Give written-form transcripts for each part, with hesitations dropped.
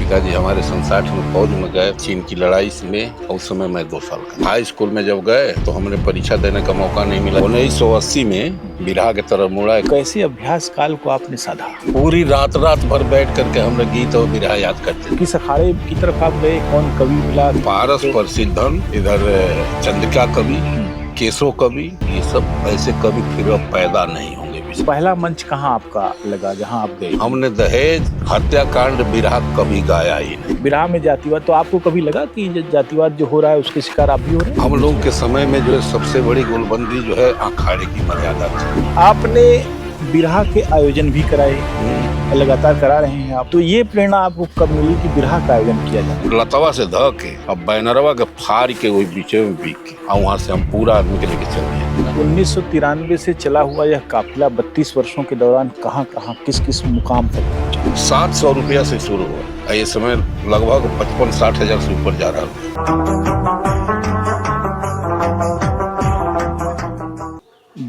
पिताजी हमारे सन 60 में फौज में गए चीन की लड़ाई में। उस समय मैं 2 साल का हाई स्कूल में जब गए तो हमने परीक्षा देने का मौका नहीं मिला। 1980 में बिरहा की तरफ मुड़ा। कैसे अभ्यास काल को आपने साधा? पूरी रात भर बैठ करके हमने गीत और बिरहा याद करते। किस अखाड़े की तरफ आप गए? कौन कवि मिला? पारस प्रसिद्धन, इधर चंद्रिका कवि, केशव कवि, ये सब ऐसे कवि फिर अब पैदा नहीं होंगे। पहला मंच कहाँ आपका लगा जहाँ आप गए? हमने दहेज हत्याकांड बिरहा कभी गाया ही नहीं। बिरहा में जातिवाद, तो आपको कभी लगा कि जातिवाद जो हो रहा है उसके शिकार आप भी हो रहे हैं? हम लोग के समय में जो है सबसे बड़ी गोलबंदी जो है अखाड़े की मर्यादा थी। आपने बिरहा के आयोजन भी कराए, लगातार करा रहे हैं आप, तो ये प्रेरणा आपको कब मिली कि बिरहा का आयोजन किया जाए? लतवा से ध के अब बैनरवा के फाड़ के वही बीचे में बीक के और वहाँ से हम पूरा आदमी के लेके चल गए। 1993 से चला हुआ यह काफिला 32 वर्षों के दौरान कहाँ कहाँ किस किस मुकाम तक पहुंचा? 700 रुपया से शुरू हुआ, ये समय लगभग 55-60 हजार से ऊपर जा रहा है।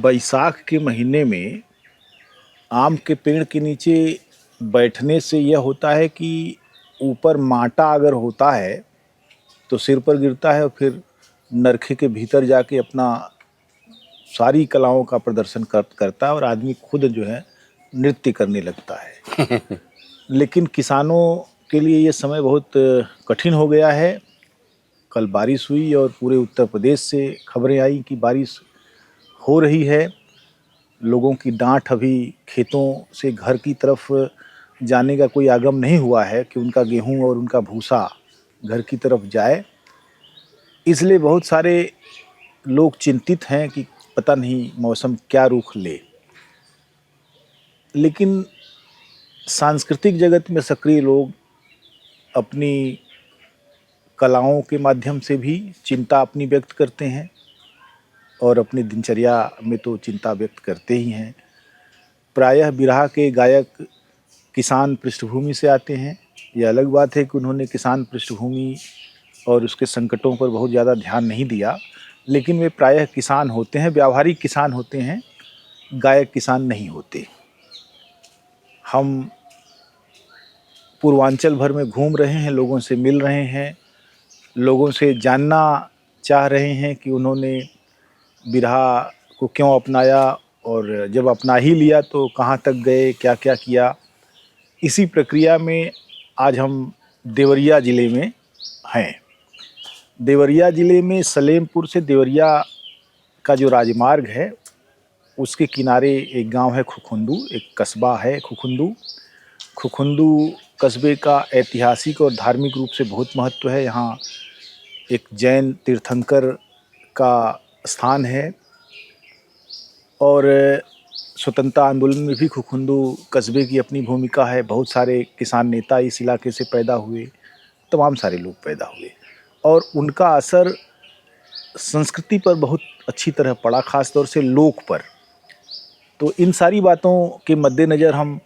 बैसाख के महीने में आम के पेड़ के नीचे बैठने से यह होता है कि ऊपर माटा अगर होता है तो सिर पर गिरता है और फिर नरखे के भीतर जाके अपना सारी कलाओं का प्रदर्शन करता है और आदमी खुद जो है नृत्य करने लगता है। लेकिन किसानों के लिए ये समय बहुत कठिन हो गया है। कल बारिश हुई और पूरे उत्तर प्रदेश से खबरें आई कि बारिश हो रही है। लोगों की डांट अभी खेतों से घर की तरफ जाने का कोई आगम नहीं हुआ है कि उनका गेहूं और उनका भूसा घर की तरफ जाए। इसलिए बहुत सारे लोग चिंतित हैं कि पता नहीं मौसम क्या रुख ले। लेकिन सांस्कृतिक जगत में सक्रिय लोग अपनी कलाओं के माध्यम से भी चिंता अपनी व्यक्त करते हैं और अपनी दिनचर्या में तो चिंता व्यक्त करते ही हैं। प्रायः बिरहा के गायक किसान पृष्ठभूमि से आते हैं। ये अलग बात है कि उन्होंने किसान पृष्ठभूमि और उसके संकटों पर बहुत ज़्यादा ध्यान नहीं दिया, लेकिन वे प्रायः किसान होते हैं, व्यावहारिक किसान होते हैं, गायक किसान नहीं होते। हम पूर्वांचल भर में घूम रहे हैं, लोगों से मिल रहे हैं, लोगों से जानना चाह रहे हैं कि उन्होंने बिरहा को क्यों अपनाया और जब अपना ही लिया तो कहाँ तक गए, क्या क्या किया। इसी प्रक्रिया में आज हम देवरिया ज़िले में हैं। देवरिया ज़िले में सलेमपुर से देवरिया का जो राजमार्ग है उसके किनारे एक गांव है खुखुंदू, एक कस्बा है खुखुंदू। खुखुंदू कस्बे का ऐतिहासिक और धार्मिक रूप से बहुत महत्व है। यहाँ एक जैन तीर्थंकर का स्थान है और स्वतंत्रता आंदोलन में भी खुखुंदू कस्बे की अपनी भूमिका है। बहुत सारे किसान नेता इस इलाके से पैदा हुए, तमाम सारे लोग पैदा हुए और उनका असर संस्कृति पर बहुत अच्छी तरह पड़ा, ख़ास तौर से लोक पर। तो इन सारी बातों के मद्देनज़र हम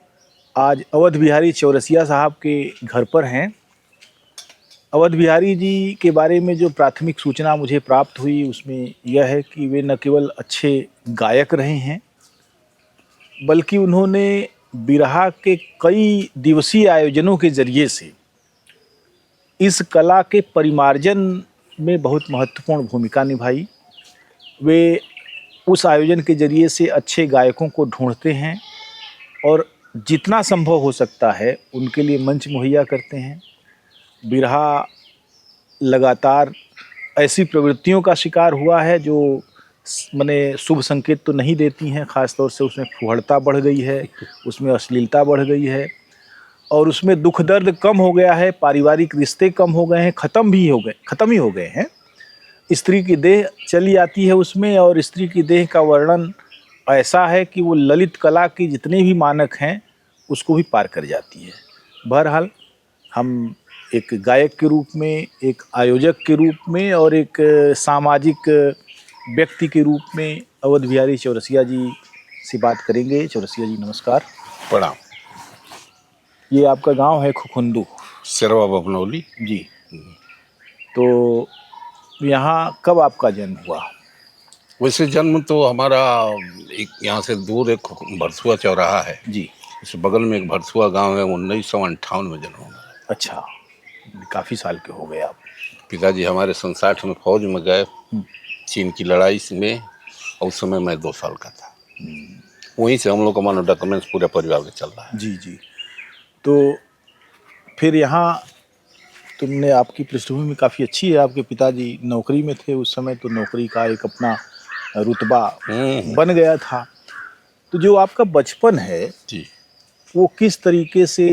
आज अवध बिहारी चौरसिया साहब के घर पर हैं। अवध बिहारी जी के बारे में जो प्राथमिक सूचना मुझे प्राप्त हुई उसमें यह है कि वे न केवल अच्छे गायक रहे हैं बल्कि उन्होंने बिरहा के कई दिवसीय आयोजनों के ज़रिए से इस कला के परिमार्जन में बहुत महत्वपूर्ण भूमिका निभाई। वे उस आयोजन के ज़रिए से अच्छे गायकों को ढूंढते हैं और जितना संभव हो सकता है उनके लिए मंच मुहैया करते हैं। बिरहा लगातार ऐसी प्रवृत्तियों का शिकार हुआ है जो माने शुभ संकेत तो नहीं देती हैं। ख़ास तौर से उसमें फुहड़ता बढ़ गई है, उसमें अश्लीलता बढ़ गई है और उसमें दुख दर्द कम हो गया है, पारिवारिक रिश्ते कम हो गए हैं, ख़त्म ही हो गए हैं। स्त्री की देह चली आती है उसमें और स्त्री की देह का वर्णन ऐसा है कि वो ललित कला की जितने भी मानक हैं उसको भी पार कर जाती है। बहरहाल हम एक गायक के रूप में, एक आयोजक के रूप में और एक सामाजिक व्यक्ति के रूप में अवध बिहारी चौरसिया जी से बात करेंगे। चौरसिया जी नमस्कार। प्रणाम। ये आपका गांव है खुखुंदू, सिरवा बभनौली जी। तो यहाँ कब आपका जन्म हुआ? वैसे जन्म तो हमारा एक यहाँ से दूर एक भरसुआ चौराहा है जी, इस बगल में एक भरसुआ गांव है। 1958 में जन्म हुआ। अच्छा। काफ़ी साल के हो गए आप। पिताजी हमारे 67 में फौज में गए, चीन की लड़ाई में, और उस समय मैं 2 साल का था। वहीं से हम लोग का मानो डॉक्यूमेंट्स पूरे परिवार में चल रहा है। जी जी। तो फिर यहाँ तुमने, आपकी पृष्ठभूमि काफ़ी अच्छी है, आपके पिताजी नौकरी में थे उस समय, तो नौकरी का एक अपना रुतबा बन गया था। तो जो आपका बचपन है जी। वो किस तरीके से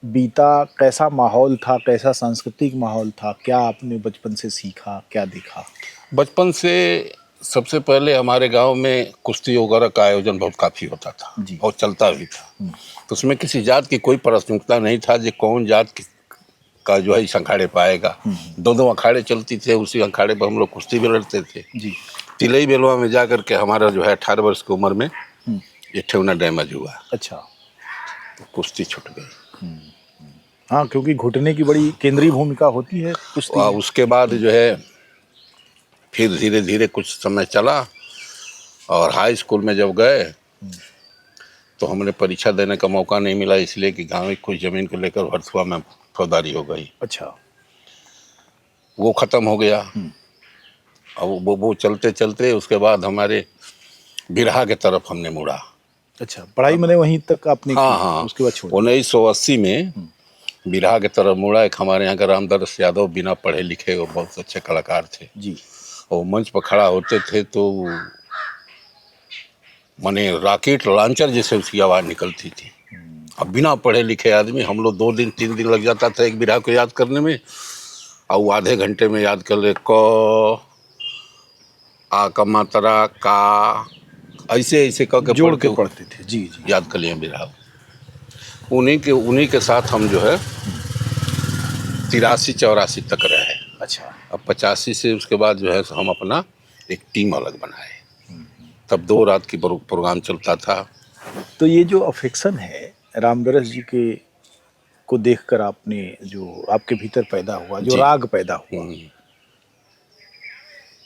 बीता, कैसा माहौल था, कैसा सांस्कृतिक माहौल था, क्या आपने बचपन से सीखा, क्या देखा? बचपन से सबसे पहले हमारे गांव में कुश्ती वगैरह का आयोजन बहुत काफ़ी होता था, जी। बहुत चलता भी था। तो उसमें किसी जात की कोई प्राथमिकता नहीं था जो कौन जात का जो है इस अखाड़े पाएगा। 2 अखाड़े चलती थे, उसी अखाड़े पर हम लोग कुश्ती भी लड़ते थे। जी। तिलई बेलवा में जा करके हमारा जो है 18 वर्ष की उम्र में ये ठेवना डैमेज हुआ, अच्छा। तो कुश्ती छूट गई। हाँ, क्योंकि घुटने की बड़ी केंद्रीय भूमिका होती है कुश्ती और में। उसके बाद जो है फिर धीरे धीरे कुछ समय चला, और हाई स्कूल में जब गए तो हमने परीक्षा देने का मौका नहीं मिला, इसलिए कि गांव में कुछ ज़मीन को लेकर वर्सुआ में फौजदारी हो गई। अच्छा। वो ख़त्म हो गया। अब वो चलते चलते उसके बाद हमारे बिरहा के तरफ हमने मुड़ा। अच्छा, पढ़ाई मैंने वहीं तक आपने हाँ की, हाँ, उसके बाद छोड़ दिया। 1980 में बिरहा के तरफ मुड़ा। एक हमारे यहाँ का रामदास यादव बिना पढ़े लिखे वो बहुत अच्छे कलाकार थे जी। और मंच पर खड़ा होते थे तो माने रॉकेट लॉन्चर जैसे उसकी आवाज़ निकलती थी। अब बिना पढ़े लिखे आदमी, हम लोग 2 दिन 3 दिन लग जाता था एक बिरहा को याद करने में, और वो आधे घंटे में याद कर ले। क आ का मात्रा का ऐसे ऐसे करके जोड़ के पढ़ पढ़ते थे। जी जी। याद कर लिए बिरहा। उन्हीं के साथ हम जो है 83-84 तक रहे। अच्छा। अब 85 से उसके बाद जो है हम अपना एक टीम अलग बनाए। तब 2 रात की प्रोग्राम चलता था। तो ये जो अफेक्शन है रामदरस जी के को देखकर, आपने जो आपके भीतर पैदा हुआ, जो जी। राग पैदा हुआ,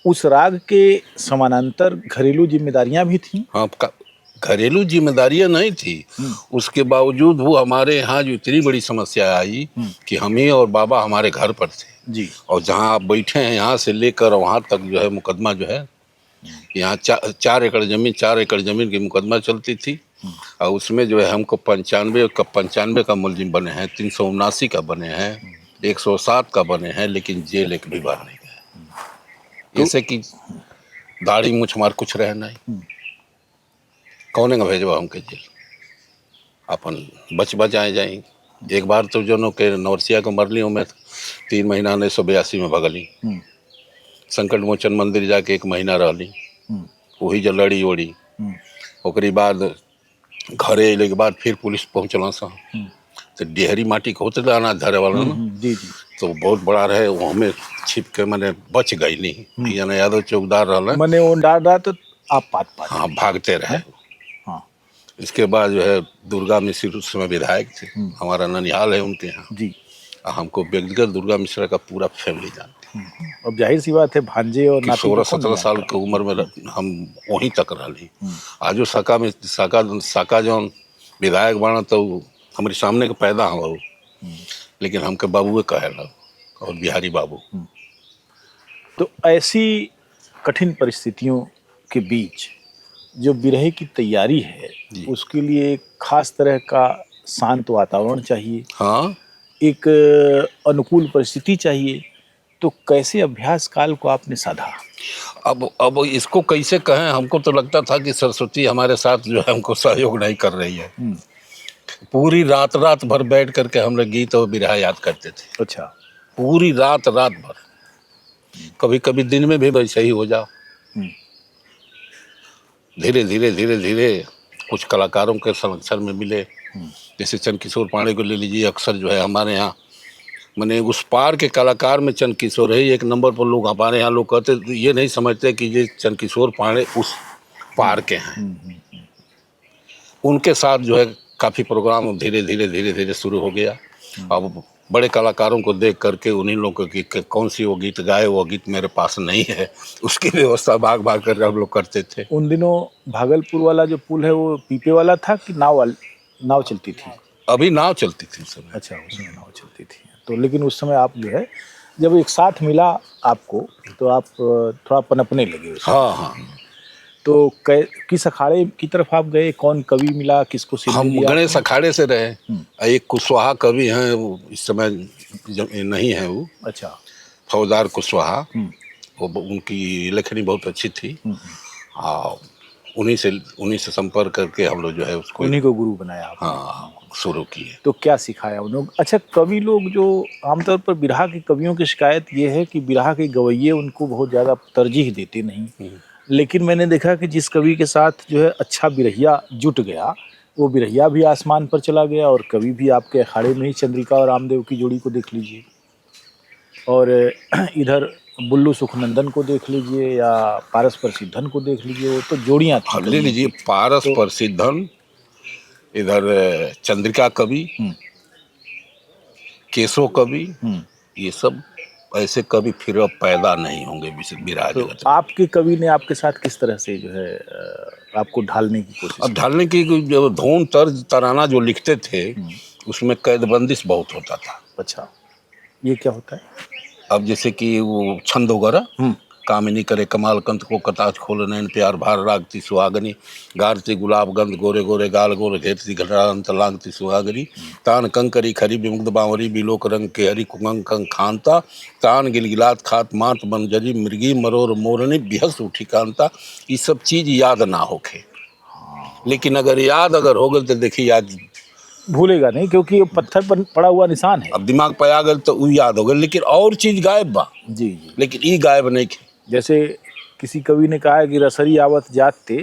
उस राग के समानांतर घरेलू जिम्मेदारियां भी थीं? हाँ, घरेलू जिम्मेदारियां नहीं थी, उसके बावजूद वो हमारे यहाँ जो इतनी बड़ी समस्या आई कि हम ही और बाबा हमारे घर पर थे। जी। और जहाँ आप बैठे हैं यहाँ से लेकर वहाँ तक जो है मुकदमा जो है, यहाँ 4 एकड़ जमीन की मुकदमा चलती थी। और उसमें जो है हमको 95 का मुलजिम बने हैं, 379 का बने हैं, 107 का बने हैं, लेकिन जेल एक भी बार नहीं गए। जैसे कि दाढ़ी मुछ मार कुछ रहे नहीं, कौन का भेजवा हमके जेल, अपन बच आए जाएंगे। एक बार तो जो के नौरसिया को मरली हूँ मैं 3 महीना 1982 में भगली। संकट मोचन मंदिर जाके 1 महीना रहली, वही जो लड़ी ओड़ी। ओकरी बाद घरे अले के बाद फिर पुलिस पहुँचल सा, तो डेहरी माटी के होते अनाज धरे वाला ना, जी जी। तो बहुत बड़ा रहे, वो हमें छिप के मैंने बच गई नहीं। यादव चौकीदार रहा, मैंने वो डाल रहा तो आप पात। हाँ भागते रहे। हाँ। इसके बाद जो है दुर्गा मिश्र उस समय विधायक थे, हमारा ननिहाल है उनके यहाँ जी। हमको व्यक्तिगत दुर्गा मिश्रा का पूरा फैमिली जानते हैं। अब जाहिर सी बात है, भांजे और कि नाती को 16-17 साल की उम्र में हम वहीं तक रही। आजो साका जौन विधायक बना तो हमारे सामने के पैदा हो, लेकिन हमके बाबुए कहे लग, और बिहारी बाबू। तो ऐसी कठिन परिस्थितियों के बीच जो बिरहे की तैयारी है, उसके लिए एक खास तरह का शांत वातावरण चाहिए। हाँ, एक अनुकूल परिस्थिति चाहिए। तो कैसे अभ्यास काल को आपने साधा? अब इसको कैसे कहें, हमको तो लगता था कि सरस्वती हमारे साथ जो है हमको सहयोग नहीं कर रही है। पूरी रात भर बैठ करके हम लोग गीत और बिरहा याद करते थे। अच्छा। पूरी रात भर, कभी कभी दिन में भी वैसे ही हो जाओ। धीरे धीरे कुछ कलाकारों के संरक्षण में मिले, जैसे चंद्रकिशोर पांडे को ले लीजिए। अक्सर जो है हमारे यहाँ मैंने उस पार के कलाकार में चंद्रकिशोर है एक नंबर पर। लोग हमारे यहाँ लोग कहते ये नहीं समझते कि ये चंद्रकिशोर पांडे उस पार के हैं। उनके साथ जो है काफ़ी प्रोग्राम धीरे धीरे शुरू हो गया। अब बड़े कलाकारों को देख करके उन्हीं लोगों की कौन सी वो गीत गाए, वो गीत मेरे पास नहीं है, उसकी व्यवस्था भाग कर हम लोग करते थे। उन दिनों भागलपुर वाला जो पुल है वो पीपे वाला था कि नाव चलती थी? अभी नाव चलती थी उस समय। अच्छा, उसमें नाव चलती थी। तो लेकिन उस समय आप जो है जब एक साथ मिला आपको तो आप थोड़ा पनपने लगे उस समय। हाँ हाँ। तो किस अखाड़े की तरफ आप गए, कौन कवि मिला, किसको सिलने हम लिया गणेश आपने? अखाड़े से रहे। एक कुशवाहा कवि हैं, वो इस समय नहीं है, वो अच्छा। फौजदार कुशवाहा। उनकी लेखनी बहुत अच्छी थी। हाँ, उन्हीं से संपर्क करके हम लोग जो है उसको उन्हीं को गुरु बनाया आपने। हाँ शुरू किए। तो क्या सिखाया उन लोग? अच्छा, कवि लोग जो आमतौर पर बिरहा के कवियों की शिकायत ये है कि बिरहा के गवैये उनको बहुत ज़्यादा तरजीह देते नहीं। लेकिन मैंने देखा कि जिस कवि के साथ जो है अच्छा बिरहिया जुट गया, वो बिरहिया भी आसमान पर चला गया और कवि भी आपके अखाड़े में ही चंद्रिका और रामदेव की जोड़ी को देख लीजिए, और इधर बुल्लू सुखनंदन को देख लीजिए या पारस प्रसिद्धन को देख लीजिए, वो तो जोड़ियाँ थी हाँ, ले कवियों लीजिए की। पारस तो प्रसिद्धन, इधर चंद्रिका कवि, केशव कवि, ये सब ऐसे कवि फिर अब पैदा नहीं होंगे बिरहा तो जगत में। आपके कवि ने आपके साथ किस तरह से जो है आपको ढालने की कोशिश अब की? ढालने की जो धुन तर्ज तराना जो लिखते थे उसमें कैदबंदिश बहुत होता था। अच्छा, ये क्या होता है? अब जैसे कि वो छंद वगैरह, कामिनी करे कमाल कंत को कटाक्ष खोल नैन प्यार भार रागती सुहागनी, गारती गुलाब गंध गोरे गोरे गाल गोर घेरती घटांत लांगती सुहागनी, तान कंकरी खरी विमुग्ध बावरी बिलोक रंग के हरी कुंग कंग खानता, तान गिलगिलात खात मात बनजरी मृगी मरोर मोरनी बिहस उठी कांता। ये सब चीज याद ना होके, लेकिन अगर याद हो गल तो देखिए याद भूलेगा नहीं, क्योंकि ये पत्थर पर पड़ा हुआ निशान है। अब दिमाग पे आ गल तो वो याद हो गल, लेकिन और चीज गायब बा, जी जी। लेकिन ये गायब नहीं खे। जैसे किसी कवि ने कहा है कि रसरी आवत जाते,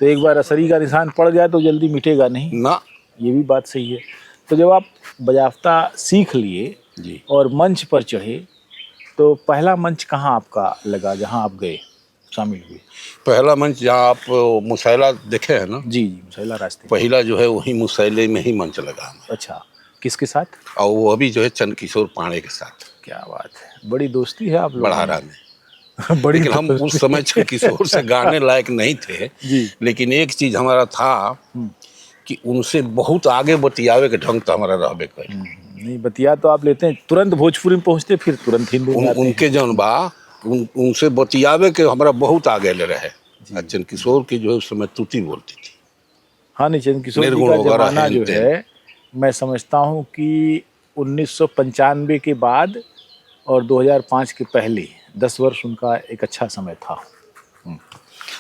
तो एक बार रसरी का निशान पड़ गया तो जल्दी मिटेगा नहीं। ना ये भी बात सही है। तो जब आप बजावता सीख लिए जी, और मंच पर चढ़े, तो पहला मंच कहाँ आपका लगा जहाँ आप गए, शामिल हुए? पहला मंच जहाँ आप मुसैला देखे हैं ना, जी जी, मुसैला रास्ते। पहला जो है वही मुसैले में ही मंच लगा हमें। अच्छा, किसके साथ? और वो अभी जो है चंद्रकिशोर पांडे के साथ क्या बात है, बड़ी दोस्ती है आप लोगों बढ़ारा में। में। बड़ी लेकिन हम उस समय चंद्रकिशोर से गाने लायक नहीं थे। जी। लेकिन एक चीज हमारा था कि उनसे बहुत आगे बतियावे के ढंग तो हमारा रहबे करे। नहीं, बतिया तो आप लेते हैं, तुरंत भोजपुरी में पहुंचते फिर तुरंत हिंदी में आते हैं। उनके जौन बा उनसे बतियावे के हमारा बहुत आगे ले रहे। चंद्रकिशोर की जो है उस समय तुति बोलती थी। हाँ, नहीं, चंद्रकिशोर जी निर्गुण का वगैरह जमाना जो हेन-तेन। है, मैं समझता हूँ कि 1995 के बाद और 2005 के पहले 10 वर्ष उनका एक अच्छा समय था।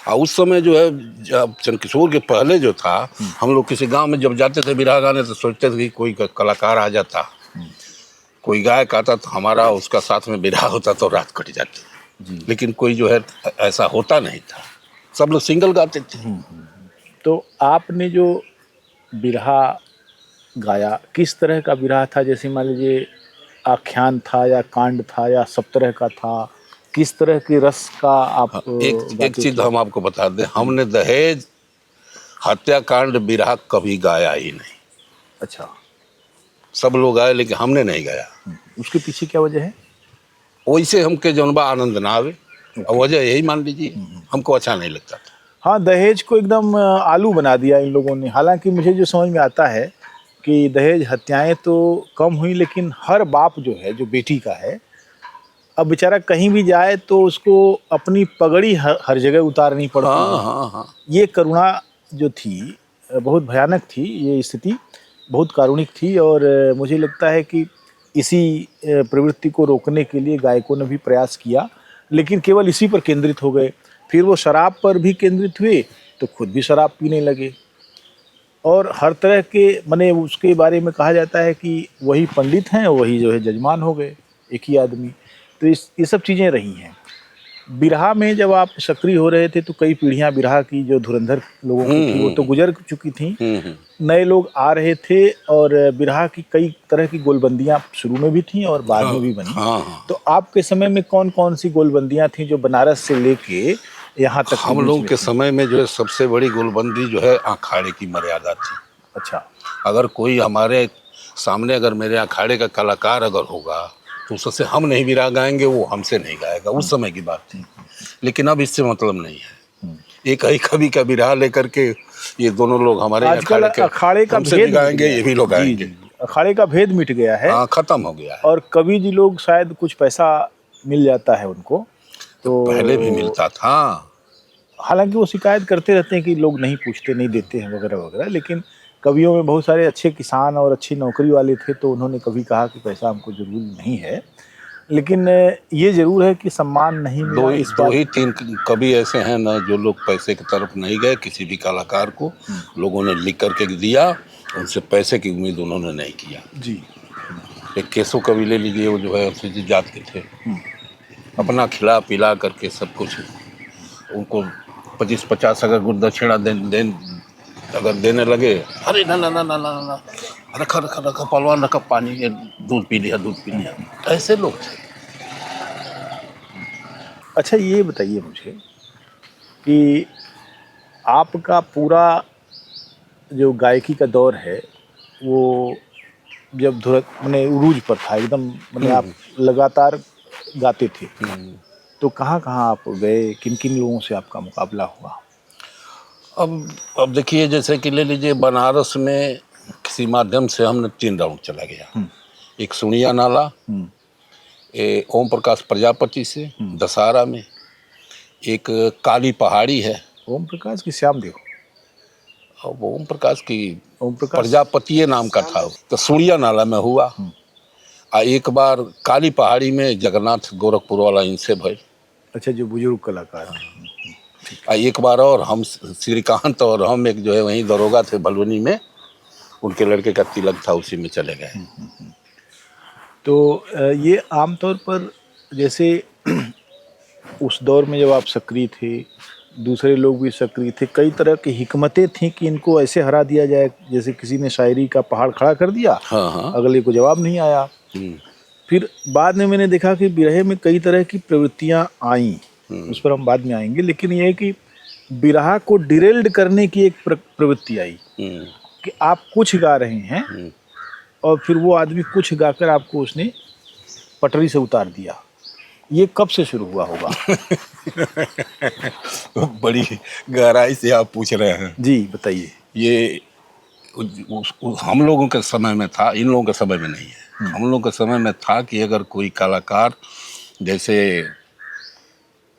और उस समय जो है जब चंद्रकिशोर के पहले जो था, हम लोग किसी गांव में जब जाते थे बिरहा गाने तो सोचते थे कि कोई कलाकार आ जाता, कोई गायक आता तो हमारा उसका साथ में बिरहा होता तो रात कट जाती। लेकिन कोई जो है ऐसा होता नहीं था, सब लोग सिंगल गाते थे। तो आपने जो बिरहा गाया, किस तरह का बिरहा था? जैसे मान लीजिए आख्यान था या कांड था या सब तरह का था, किस तरह के रस का आप एक गाते चीज थे? हम आपको बता दें, हमने दहेज हत्याकांड बिरहा कभी गाया ही नहीं। अच्छा, सब लोग गाए लेकिन हमने नहीं गाया। उसके पीछे क्या वजह है? वैसे हमके जौनबा आनंद ना आवे, और वजह यही मान लीजिए, हमको अच्छा नहीं लगता था। हाँ, दहेज को एकदम आलू बना दिया इन लोगों ने। हालांकि मुझे जो समझ में आता है कि दहेज हत्याएं तो कम हुई, लेकिन हर बाप जो है, जो बेटी का है, अब बेचारा कहीं भी जाए तो उसको अपनी पगड़ी हर जगह उतारनी पड़ती है। हाँ हाँ। ये करुणा जो थी बहुत भयानक थी, ये स्थिति बहुत कारुणिक थी। और मुझे लगता है कि इसी प्रवृत्ति को रोकने के लिए गायकों ने भी प्रयास किया, लेकिन केवल इसी पर केंद्रित हो गए। फिर वो शराब पर भी केंद्रित हुए तो खुद भी शराब पीने लगे, और हर तरह के माने उसके बारे में कहा जाता है कि वही पंडित हैं, वही जो है जजमान हो गए, एक ही आदमी। तो ये सब चीज़ें रही हैं। बिरहा में जब आप सक्रिय हो रहे थे तो कई पीढ़ियां बिरहा की जो धुरंधर लोगों की थी वो तो गुजर चुकी थी, नए लोग आ रहे थे, और बिरहा की कई तरह की गोलबंदियां शुरू में भी थी और बाद में भी बनी। तो आपके समय में कौन कौन सी गोलबंदियां थी जो बनारस से लेके यहाँ तक हम लोग के समय में जो है सबसे बड़ी गोलबंदी जो है अखाड़े की मर्यादा थी। अच्छा, अगर कोई हमारे सामने अगर मेरे अखाड़े का कलाकार अगर होगा तो उससे हम नहीं बिरहा गाएंगे, वो हमसे नहीं गाएगा। उस समय की बात थी, लेकिन अब इससे मतलब नहीं है। एक ही कवि का बिरहा लेकर के ये दोनों लोग हमारे आजकल अखाड़े का हमसे भेद भी गाएंगे, ये भी लोग जी, गाएंगे। जी, अखाड़े का भेद मिट गया है। हाँ, खत्म हो गया है। और कवि जी लोग शायद कुछ पैसा मिल जाता है उनको, तो पहले भी मिलता था। हालांकि वो शिकायत करते रहते हैं कि लोग नहीं पूछते, नहीं देते हैं वगैरह वगैरह, लेकिन कवियों में बहुत सारे अच्छे किसान और अच्छी नौकरी वाले थे, तो उन्होंने कभी कहा कि पैसा हमको जरूरी नहीं है, लेकिन ये जरूर है कि सम्मान नहीं मिला इस दो बात। ही तीन कवि ऐसे हैं ना जो लोग पैसे की तरफ नहीं गए। किसी भी कलाकार को लोगों ने लिख करके दिया, उनसे पैसे की उम्मीद उन्होंने नहीं किया। जी। एक केशव कवि ले लीजिए, वो जो है अनुसूचित जात के थे, अपना खिला पिला करके सब कुछ उनको 25-50 अगर गुरुदक्षिणा अगर देने लगे, अरे ना ना ना ना ना ना, रखा रखा रखा पहलवान, रखा पानी, ये दूध पी लिया, दूध पी लिया। ऐसे लोग थे। अच्छा, ये बताइए मुझे कि आपका पूरा जो गायकी का दौर है वो जब धुरत मैंने उरूज पर था एकदम, मैंने आप लगातार गाते थे, तो कहाँ कहाँ आप गए, किन किन लोगों से आपका मुकाबला हुआ? अब देखिए, जैसे कि ले लीजिए, बनारस में किसी माध्यम से हमने 3 राउंड चला गया। एक सुनिया नाला, ओम प्रकाश प्रजापति से दशहरा में, एक काली पहाड़ी है। ओम प्रकाश की श्याम देव? अब ओम प्रकाश की ओम प्रकाश प्रजापति नाम का था। तो सुनिया नाला में हुआ। एक बार काली पहाड़ी में जगन्नाथ गोरखपुर वाला इनसे भाई। अच्छा, जो बुजुर्ग कलाकार हैं। एक बार और हम श्रीकांत और हम एक जो है वहीं दरोगा थे भलवनी में, उनके लड़के का तिलक था, उसी में चले गए। तो ये आमतौर पर जैसे उस दौर में जब आप सक्रिय थे, दूसरे लोग भी सक्रिय थे, कई तरह की हिकमतें थी कि इनको ऐसे हरा दिया जाए, जैसे किसी ने शायरी का पहाड़ खड़ा कर दिया, हाँ हाँ। अगले को जवाब नहीं आया। फिर बाद में मैंने देखा कि बिरहे में कई तरह की प्रवृत्तियां आईं, उस पर हम बाद में आएंगे, लेकिन ये है कि बिरहा को डिरेल्ड करने की एक प्रवृत्ति आई कि आप कुछ गा रहे हैं और फिर वो आदमी कुछ गाकर आपको उसने पटरी से उतार दिया। ये कब से शुरू हुआ होगा? बड़ी गहराई से आप पूछ रहे हैं। जी बताइए। ये हम लोगों के समय में था, इन लोगों के समय में नहीं है। हम लोगों के समय में था कि अगर कोई कलाकार जैसे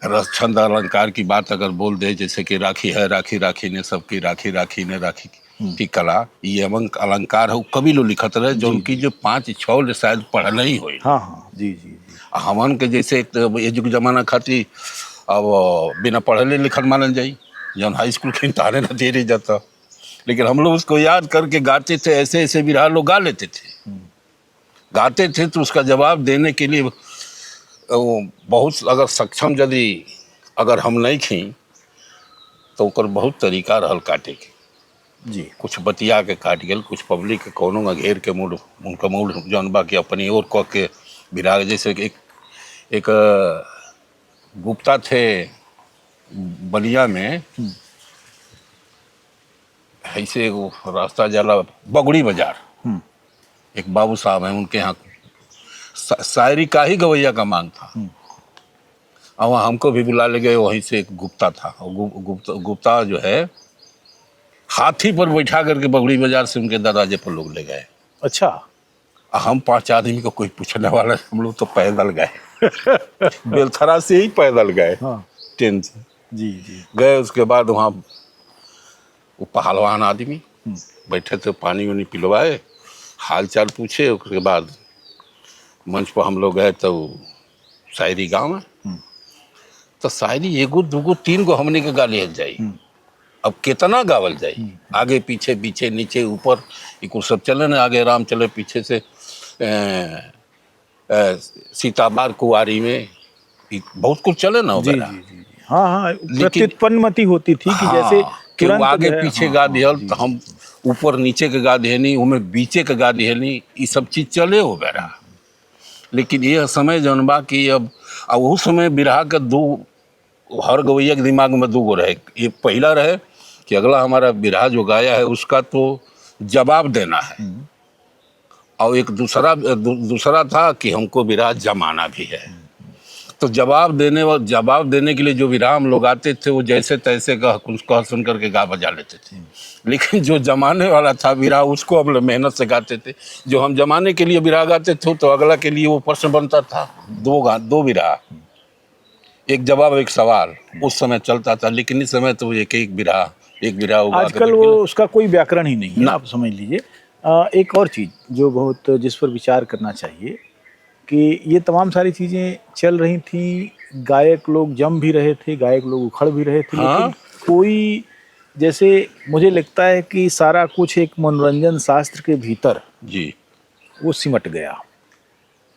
रस छंद अलंकार की बात अगर बोल दे, जैसे कि राखी है राखी राखी ने सबकी राखी, राखी ने राखी की कला, ये अलंकार है, कभी लो लिखत रहे जो उनकी जो 5-6 शायद पढ़ल ही हो। हाँ हाँ, जी जी जी। हमन के जैसे ये जुग जमाना खाती अब बिना पढ़ले लिखल मानल जाई, जब हाई स्कूल के इम्तहान न दे जाता, लेकिन हम लोग उसको याद करके गाते थे। ऐसे ऐसे बिरहा लोग गा लेते थे, गाते थे, तो उसका जवाब देने के लिए बहुत अगर सक्षम यदि अगर हम नहीं खी तो ओकर बहुत तरीका रहल काटे के। जी। कुछ बतिया के काट गए, कुछ पब्लिक के कोनो में घेर के मूड उनका मूड जौन बा कि अपनी ओर कह के बिरहा। जैसे एक गुप्ता थे बलिया में, ऐसे एगो रास्ता जाला बगड़ी बाजार, एक बाबू साहब हैं, उनके यहाँ शायरी का ही गवैया का मांग था। और वहाँ हमको भी बुला ले गए। वहीं से एक गुप्ता था, गुप्ता जो है हाथी पर बैठा करके बगड़ी बाजार से उनके दरवाजे पर लोग ले गए। अच्छा। हम 5 आदमी को कोई पूछने वाला, हम लोग तो पैदल गए। बेलथरा से ही पैदल गए। हाँ। ट्रेन से जी जी। गए। उसके बाद वहाँ वो पहलवान आदमी बैठे थे, पानी वानी पिलवाए, हाल चाल पूछे। उसके बाद मंच पर हम लोग गए तो शायरी गाँव में, तो शायरी एगो दूगो 3 गो हमने के गा ले जाई। अब कितना गावल जाई, आगे पीछे पीछे नीचे ऊपर, ये कुछ सब चले ना, आगे राम चले पीछे से सीताबार कुआरी में, बहुत कुछ चले ना जी वगैरह। जी जी। हाँ हाँ, प्रत्युत्पन्नमति होती थी कि जैसे कि वो तुरंत आगे जो है, पीछे हाँ, गा हाँ, दिहल, जी, तो हम ऊपर नीचे के गा दिहनी, उनमें बीचे के गा दिहनी, ये सब चीज चले वगैरह। लेकिन ये समय जौन बा कि अब वो समय बिरहा का 2 हर गवैया के दिमाग में 2 गो रहे। ये पहला रहे कि अगला हमारा बिरहा जो गाया है उसका तो जवाब देना है, और एक दूसरा था कि हमको बिरहा जमाना भी है। तो जवाब देने के लिए जो विराम लोग आते थे वो जैसे तैसे कह सुन करके गा बजा लेते थे। लेकिन जो जमाने वाला था विरह उसको अब मेहनत से गाते थे। जो हम जमाने के लिए विरह गाते थे तो अगला के लिए वो प्रश्न बनता था, दो विरह, एक जवाब एक सवाल उस समय चलता था। लेकिन इस समय तो एक विरह होगा। आजकल वो उसका कोई व्याकरण ही नहीं है, आप समझ लीजिए। एक और चीज़ जो बहुत जिस पर विचार करना चाहिए कि ये तमाम सारी चीज़ें चल रही थी, गायक लोग जम भी रहे थे, गायक लोग उखड़ भी रहे थे, हाँ? लेकिन कोई, जैसे मुझे लगता है कि सारा कुछ एक मनोरंजन शास्त्र के भीतर जी वो सिमट गया।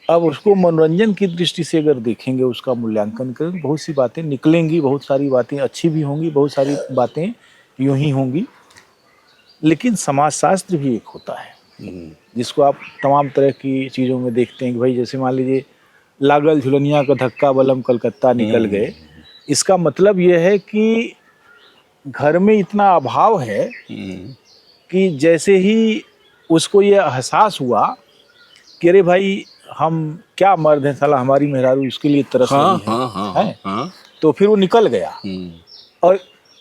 अब उसको मनोरंजन की दृष्टि से अगर देखेंगे, उसका मूल्यांकन करेंगे, बहुत सी बातें निकलेंगी, बहुत सारी बातें अच्छी भी होंगी, बहुत सारी बातें यूं ही होंगी। लेकिन समाजशास्त्र भी एक होता है जिसको आप तमाम तरह की चीज़ों में देखते हैं कि भाई जैसे मान लीजिए लागल झुलनिया का धक्का बलम कलकत्ता निकल गए। इसका मतलब यह है कि घर में इतना अभाव है कि जैसे ही उसको ये एहसास हुआ कि अरे भाई हम क्या मर्द हैं, साला हमारी मेहरारू इसके लिए तरस रही है, तो फिर वो निकल गया। और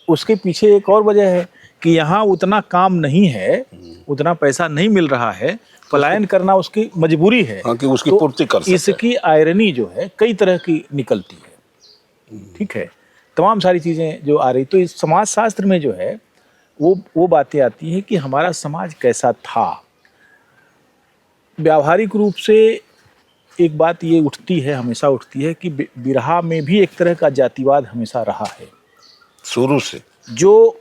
उसके पीछे एक और वजह है कि यहाँ उतना काम नहीं है, उतना पैसा नहीं मिल रहा है, पलायन करना उसकी मजबूरी है। कि उसकी तो पूर्ति कर सके। इसकी आयरनी जो है कई तरह की निकलती है। ठीक है, तमाम सारी चीज़ें जो आ रही, तो इस समाजशास्त्र में जो है वो बातें आती हैं कि हमारा समाज कैसा था। व्यावहारिक रूप से एक बात ये उठती है, हमेशा उठती है कि बिरहा में भी एक तरह का जातिवाद हमेशा रहा है शुरू से। जो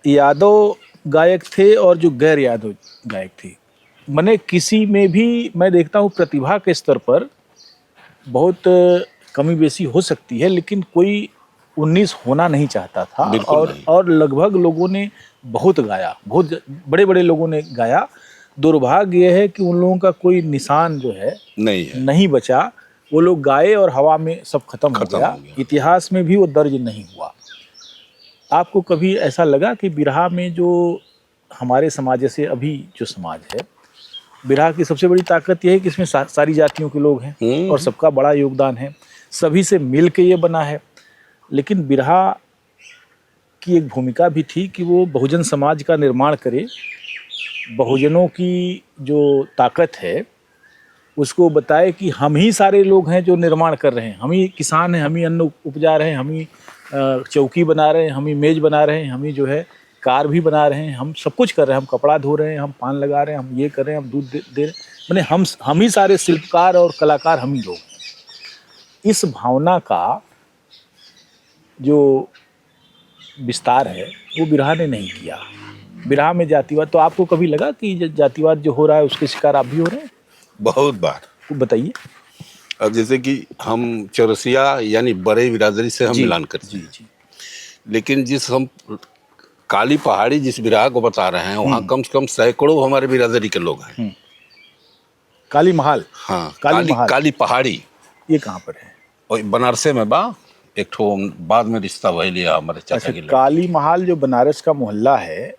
यादव गायक थे और जो गैर यादव गायक थे, मैंने किसी में भी मैं देखता हूँ प्रतिभा के स्तर पर बहुत कमी बेसी हो सकती है, लेकिन कोई 19 होना नहीं चाहता था। और लगभग लोगों ने बहुत गाया, बहुत बड़े बड़े लोगों ने गाया। दुर्भाग्य यह है कि उन लोगों का कोई निशान जो है नहीं बचा। वो लोग गाए और हवा में सब खत्म हो गया। इतिहास में भी वो दर्ज नहीं हुआ। आपको कभी ऐसा लगा कि बिरहा में जो हमारे समाज, जैसे अभी जो समाज है, बिरहा की सबसे बड़ी ताकत यह है कि इसमें सारी जातियों के लोग हैं और सबका बड़ा योगदान है, सभी से मिल के ये बना है। लेकिन बिरहा की एक भूमिका भी थी कि वो बहुजन समाज का निर्माण करे, बहुजनों की जो ताकत है उसको बताए कि हम ही सारे लोग हैं जो निर्माण कर रहे हैं, हम ही किसान हैं, हम ही अन्न उपजा रहे हैं, हम ही चौकी बना रहे हैं, हम ही मेज बना रहे हैं, हम ही जो है कार भी बना रहे हैं, हम सब कुछ कर रहे हैं, हम कपड़ा धो रहे हैं, हम पान लगा रहे हैं, हम ये कर रहे हैं, हम दूध दे रहे हैं, मैंने हम ही सारे शिल्पकार और कलाकार हम ही लोग हैं। इस भावना का जो विस्तार है वो बिरहा ने नहीं किया। बिरहा में जातिवाद, तो आपको कभी लगा कि जातिवाद जो हो रहा है उसके शिकार आप भी हो रहे हैं? बहुत बार। बताइए। अब जैसे कि हम चौरसिया यानी बड़े बिरादरी से हम मिलान करते हैं, लेकिन जिस हम काली पहाड़ी जिस बिरहा को बता रहे हैं वहाँ कम से कम सैकड़ों हमारे बिरादरी के लोग हैं। काली महल। हाँ, काली पहाड़ी। ये कहाँ पर है? और बनारसे में बा, एक ठो बाद में रिश्ता वही लिया हमारे चाचा की। काली महल जो बनारस का मोहल्ला है,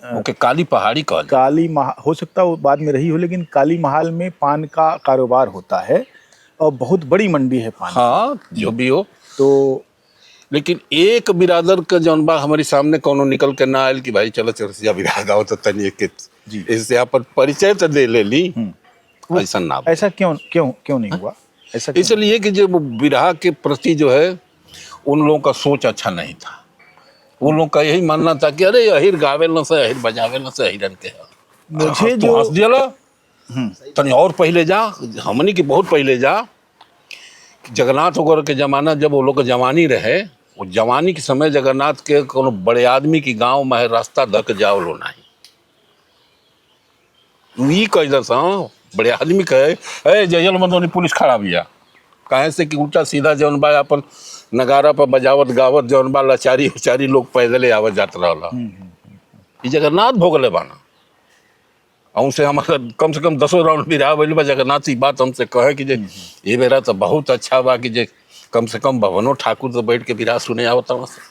ओके, काली पहाड़ी का काली महल हो सकता है वो बाद में रही हो, लेकिन काली महल में पान का कारोबार होता है और बहुत बड़ी मंडी है पान। हाँ, जो भी हो। तो लेकिन एक बिरादर का जौन बा हमारे सामने कोनो निकल के ना आयल कि भाई चलो चौरसिया बिरहा गाओ तो तनिए के इससे यहाँ पर परिचय तो दे ले ली। ऐसा ना, ऐसा क्यों नहीं हुआ? ऐसा इसलिए कि जो बिरहा के प्रति जो है उन लोगों का सोच अच्छा नहीं था। उन लोगों का यही मानना था कि अरे अहिर गावे न से, अहिर बजावे न से, अहिरन के मुझे जो हंस दिया तनी और पहले जा, हमनी के बहुत पहले जा। जगन्नाथ वगैरह के जमाना जब वो लोग जवानी रहे, वो जवानी के समय जगन्नाथ के कोनो बड़े आदमी की गांव में रास्ता धक जाओ लो नहीं कह सा बड़े आदमी कहे जयल मंदोनी पुलिस खड़ा बिया, कहे से कि उल्टा सीधा जौन बा अपन नगारा पर बजावत गावत जौन बा लाचारी उचारी लोग पैदले आवत जात रहा। ये जगन्नाथ भोगले बाना हमसे हमारा कम से कम 10 राउंड भी रहा बा। जगन्नाथ बात हमसे कहे कि जे ये मेरा तो बहुत अच्छा बा कि जे कम से कम भवनों ठाकुर तो बैठ के बिरहा सुने आवता वहाँ से।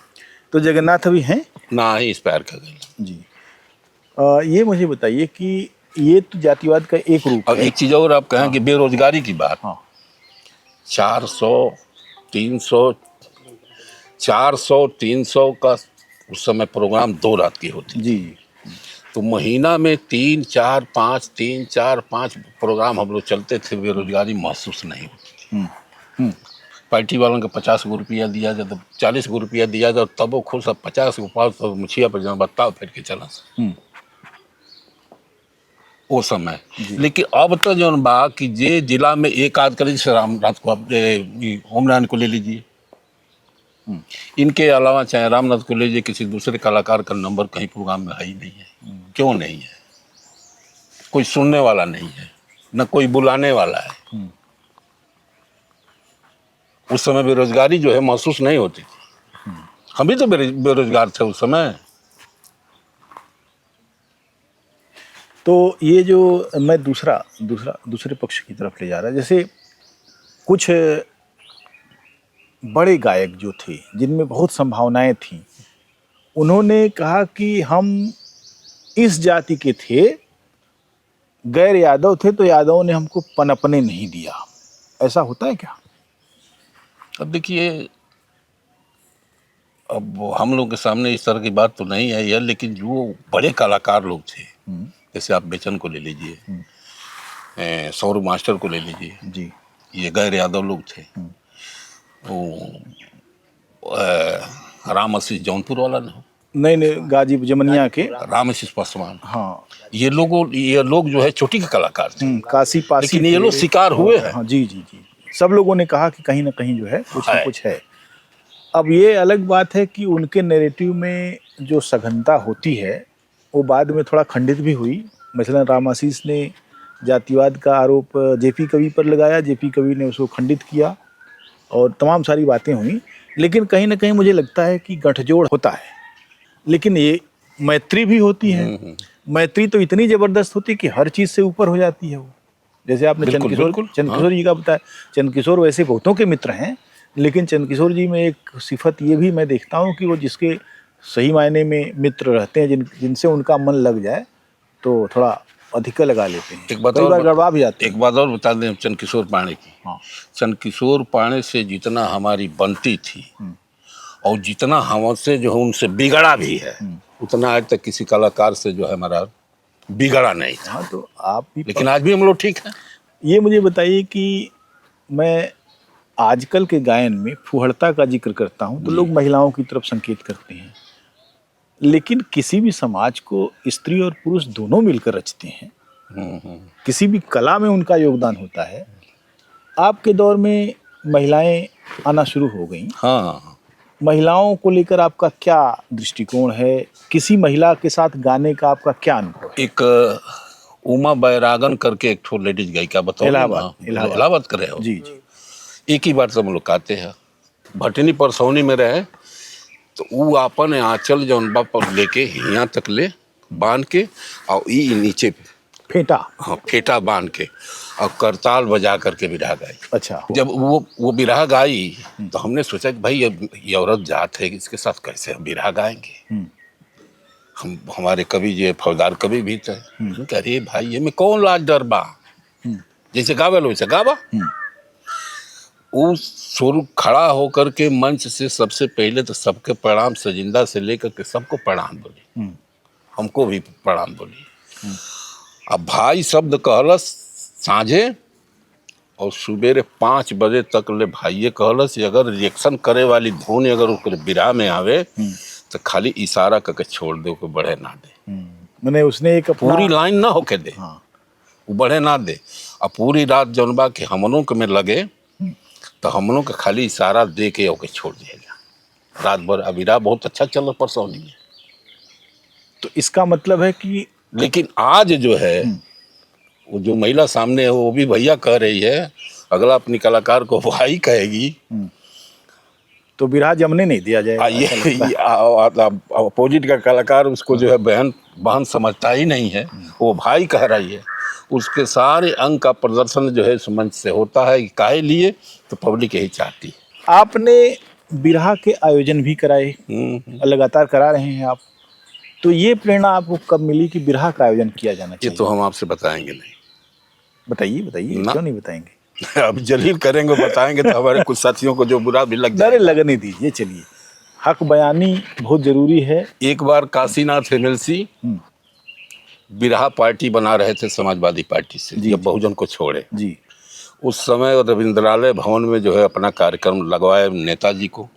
तो जगन्नाथ अभी हैं ना ही इस पैर का गई जी। ये मुझे बताइए कि ये तो जातिवाद का एक रूप है। एक चीज़ और आप कहें कि बेरोजगारी की बात। 400 300 400 300 का उस समय प्रोग्राम 2 रात की होती। जी। तो महीना में 3 4 5 3 4 5 प्रोग्राम हम लोग चलते थे, बेरोजगारी महसूस नहीं होती। हम्म। पार्टी वालों को 50 गो रुपया दिया जाए, तो 40 गो रुपया दिया जाए, तब वो खुश, अब 50 गो 500 मुछिया पर जहाँ बताओ फिर के चला वो समय। लेकिन अब तो जो बा कि जे जिला में एक आध कर, जैसे रामनाथ को, ओमरान को ले लीजिए, इनके अलावा चाहे रामनाथ को ले लीजिए, किसी दूसरे कलाकार का नंबर कहीं प्रोग्राम में है ही नहीं है। क्यों नहीं है? कोई सुनने वाला नहीं है, न कोई बुलाने वाला है। उस समय बेरोजगारी जो है महसूस नहीं होती थी। हम भी तो बेरोजगार थे उस समय। तो ये जो मैं दूसरे पक्ष की तरफ ले जा रहा, जैसे कुछ बड़े गायक जो थे जिनमें बहुत संभावनाएं थीं, उन्होंने कहा कि हम इस जाति के थे, गैर यादव थे, तो यादवों ने हमको पनपने नहीं दिया। ऐसा होता है क्या? अब देखिए, अब हम लोग के सामने इस तरह की बात तो नहीं आई है, लेकिन जो बड़े कलाकार लोग थे, जैसे आप बेचन को ले लीजिए, सौरभ मास्टर को ले लीजिए जी, ये गैर यादव लोग थे। वो राम आशीष जौनपुर वाला ना, नहीं, गाजी जमनिया के राम आशीष पासवान, हाँ, ये लोग जो है चोटी के कलाकार थे। काशी पासी, लेकिन ये लोग शिकार हुए हैं। हाँ, जी जी जी, सब लोगों ने कहा कि कहीं ना कहीं जो है कुछ न कुछ है। अब ये अलग बात है कि उनके नैरेटिव में जो सघनता होती है वो बाद में थोड़ा खंडित भी हुई। मसलन राम आशीष ने जातिवाद का आरोप जेपी कवि पर लगाया, जेपी कवि ने उसको खंडित किया और तमाम सारी बातें हुई। लेकिन कहीं ना कहीं मुझे लगता है कि गठजोड़ होता है, लेकिन ये मैत्री भी होती है। मैत्री तो इतनी ज़बरदस्त होती है कि हर चीज़ से ऊपर हो जाती है वो। जैसे आपने चंद्रकिशोर जी का बताया, चंद्रकिशोर वैसे बहुतों के मित्र हैं, लेकिन चंद्रकिशोर जी में एक सिफत ये भी मैं देखता हूँ कि वो जिसके सही मायने में मित्र रहते हैं, जिनसे उनका मन लग जाए तो थोड़ा अधिक लगा लेते हैं। एक बात और गड़बड़ा भी जाती है। एक बात और बता दें चंद्रकिशोर पांडे की। हाँ। चंद्रकिशोर पांडे से जितना हमारी बनती थी और जितना हमसे जो है उनसे बिगड़ा भी है, उतना आज तक किसी कलाकार से जो है हमारा बिगड़ा नहीं था। हाँ, तो आप भी, लेकिन आज भी हम लोग ठीक हैं। ये मुझे बताइए कि मैं आजकल के गायन में फुहड़ता का जिक्र करता हूँ तो लोग महिलाओं की तरफ संकेत करते हैं, लेकिन किसी भी समाज को स्त्री और पुरुष दोनों मिलकर रचते हैं। किसी भी कला में उनका योगदान होता है। आपके दौर में महिलाएं आना शुरू हो गई। हाँ, महिलाओं को लेकर आपका क्या दृष्टिकोण है? किसी महिला के साथ गाने का आपका क्या अनुभव है? एक उमा बैरागन करके एक ठो लेडीज गायिका, बताओ, इलाहाबाद कर रहे हो। जी जी, एक ही बार सब लोग गाते हैं। भटनी परसौनी में रहे तो वो अपन आंचल जौनबा पर लेके यहाँ तक ले बांध के और ई नीचे फेंटा, हाँ फेंटा बांध के और करताल बजा करके बिरहा गाई। अच्छा, जब वो बिरहा गाई तो हमने सोचा कि भाई ये औरत जात है, इसके साथ कैसे हम बिरहा गाएंगे। हमारे कवि जो फौजदार कवि भी थे, अरे भाई ये में कौन लाज डर बा, जैसे गावे लो वैसे गावा। वो सुर खड़ा होकर के मंच से सबसे पहले तो सबके प्रणाम, सजिंदा से लेकर के सबको प्रणाम बोली, हमको भी प्रणाम बोली। अब भाई शब्द कहलस साँझे और सुबेरे 5 बजे तक ले भाइये कहलस। अगर रिएक्शन करे वाली धुन अगर उसके बिरहा में आवे तो खाली इशारा करके छोड़ दे, को बढ़े ना दे। मैंने उसने एक पूरी लाइन ना होके दे, वो बढ़े ना दे। और पूरी रात जौनबा के हमनों के में लगे तो हमनों का खाली इशारा दे के ओके छोड़ दिएगा। रात भर अबिरा बहुत अच्छा चल परसौनी में। तो इसका मतलब है कि, लेकिन आज जो है वो जो महिला सामने है वो भी भैया कह रही है, अगला अपनी कलाकार को भाई कहेगी तो बिरहा जमने नहीं दिया जाएगा। ये अपोजिट का कलाकार उसको जो है बहन समझता ही नहीं है, वो भाई कह रही है। उसके सारे अंग का प्रदर्शन जो है मंच से होता है। काहे लिए तो पब्लिक यही चाहती है। आपने बिरहा के आयोजन भी कराए, लगातार करा रहे हैं आप, तो ये प्रेरणा आपको कब मिली कि बिरहा का आयोजन किया जाना चाहिए? ये तो हम आपसे बताएंगे नहीं। बताइए, क्यों नहीं बताएंगे? अब जलील करेंगे, बताएंगे तो हमारे कुछ साथियों को जो बुरा भी लग अरे जाए। लगने दीजिए, चलिए। हक बयानी बहुत जरूरी है। एक बार काशीनाथ एमएलसी बिरहा पार्टी बना रहे थे समाजवादी पार्टी से, जी, जब जी। बहुजन को छोड़े। जी। उस समय रविंद्रालय भवन में जो है अपना कार्यक्रम लगवाए नेताजी को।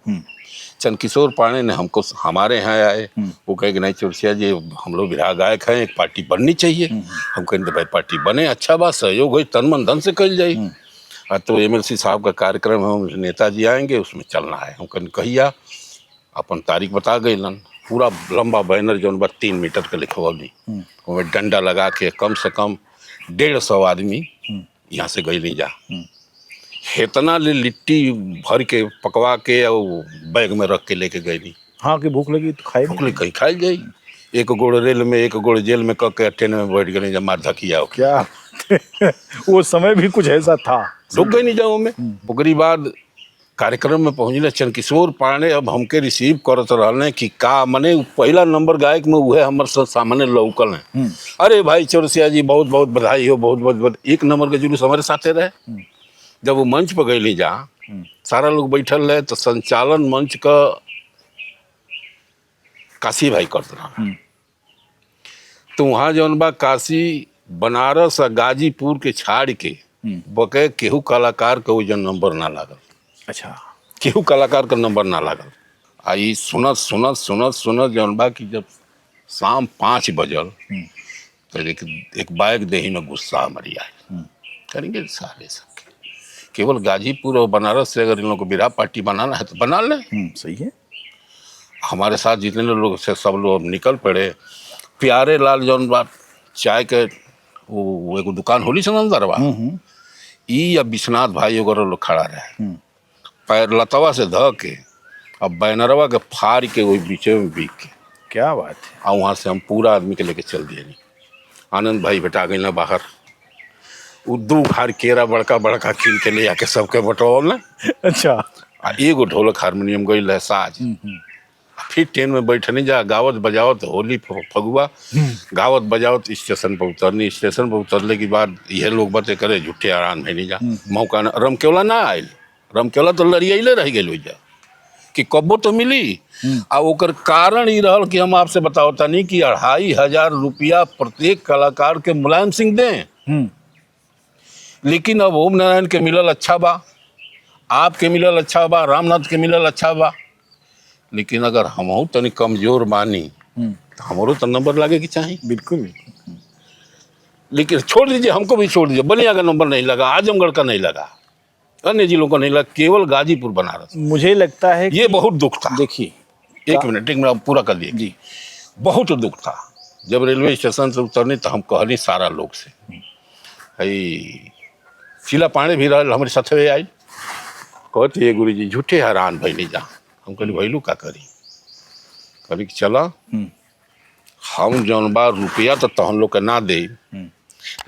चंद्रकिशोर पांडे ने हमको हमारे यहाँ आए, वो कहे कि नहीं चौरसिया जी, हम लोग बिरहा गायक हैं, एक पार्टी बननी चाहिए। हम कहें भाई पार्टी बने, अच्छा बात, सहयोग हो, तन मन धन से कल जाए। तो एमएलसी साहब का कार्यक्रम है, नेताजी आएंगे, उसमें चलना है। हम कहें कहिया, अपन तारीख बता गई लन। पूरा लंबा बैनर जो 3 मीटर का लिखवली, उसमें डंडा लगा के कम से कम 150 आदमी यहाँ से गई नहीं जा। इतना लिट्टी भर के पकवा के और बैग में रख के लेके गई नहीं। हाँ, कि भूख लगी तो खाए भूख लगी कहीं खाई जाई। एक गोड़ रेल में, एक गोड़ जेल में कह के ट्रेन में बैठ गए, जब मार धकिया क्या वो समय भी कुछ ऐसा था। रुक गई नहीं जाओ में। ओकरी बाद कार्यक्रम में पहुँचले चंद्रकिशोर पांडे, अब हमके रिसीव करत रहने कि का मने पहला नंबर गायक में उहे हमर सामने लौकल है। अरे भाई चौरसिया जी, बहुत बहुत बधाई हो, बहुत बहुत। एक नंबर के जुलूस हमारे साथे रहे। जब वो मंच पर गई जा, सारा लोग बैठल रहे, तो संचालन मंच का काशी भाई करते रहा। तो वहाँ जौन बा काशी, बनारस और गाजीपुर के छाड़ के बके केहू कलाकार के वजन नंबर ना लागल। अच्छा। केहू कलाकार का नंबर ना लागल। आई सुनत सुनत सुनत सुनत जौन बा कि जब शाम 5 बजल, तो एक बाइक देही में गुस्सा मरी आए। करेंगे साले सबके, केवल गाजीपुर और बनारस से अगर इन लोगों को बिरहा पार्टी बनाना है तो बना ले। सही है। हमारे हमारे साथ जितने लोग से सब लोग निकल पड़े। प्यारे लाल जौन बा चाय के वो एगो दुकान होली से अंदर बा, ई या विश्वनाथ भाई वगैरह लोग खड़ा रहे, पैर लतवा से ध के अब बैनरवा के फाड़ के वही बीचे में बीक के। क्या बात है। और वहाँ से हम पूरा आदमी के लेके चल दिए। नहीं, आनंद भाई बेटा गई ना बाहर, वो 2 हार केरा बड़का बड़का कीन के ले आके सबके बटोल ना। अच्छा। आ एगो ढोलक हारमोनियम गई है साज। फिर ट्रेन में बैठने जा, गावत बजावत होली फगुआ, गावत बजावत स्टेशन पर उतरनी। स्टेशन पर उतरने के बाद यह लोग बातें करे, झूठे आराम है नहीं जा। मौका ना, रमकेवला ना आयल, रमकेवला तो लड़ियाले रह गए जा कि कब्बो तो मिली। आ ओकर कारण ही रहल कि हम आपसे बताओ तनी कि 2500 रुपया प्रत्येक कलाकार के मुलायम सिंह दें। लेकिन अब ओम नारायण के मिलल अच्छा बा, आपके मिलल अच्छा बा, रामनाथ के मिलल अच्छा बा, लेकिन अगर हम तनी कमजोर बानी तो हमारो तो नंबर लागे कि चाहिए। बिल्कुल। लेकिन छोड़ दीजिए, हमको भी छोड़ दीजिए। बलिया का नंबर नहीं लगा, आजमगढ़ का नहीं लगा, अन्य जिलों का नहीं लगा, केवल गाजीपुर बनारस। मुझे लगता है ये बहुत दुख था। देखिए, एक मिनट पूरा कर दिए जी। बहुत दुख था जब रेलवे स्टेशन से उतरनी तो हम कहनी सारा लोग से, हई शीला पांडे भी रहा हमारे साथ में आई, कहते ये गुरु जी झूठे हैरान भाई नहीं जा। हम कहली भैलू का करी, कभी चला हम जौन बा रुपया तो तहन लोग के ना दे,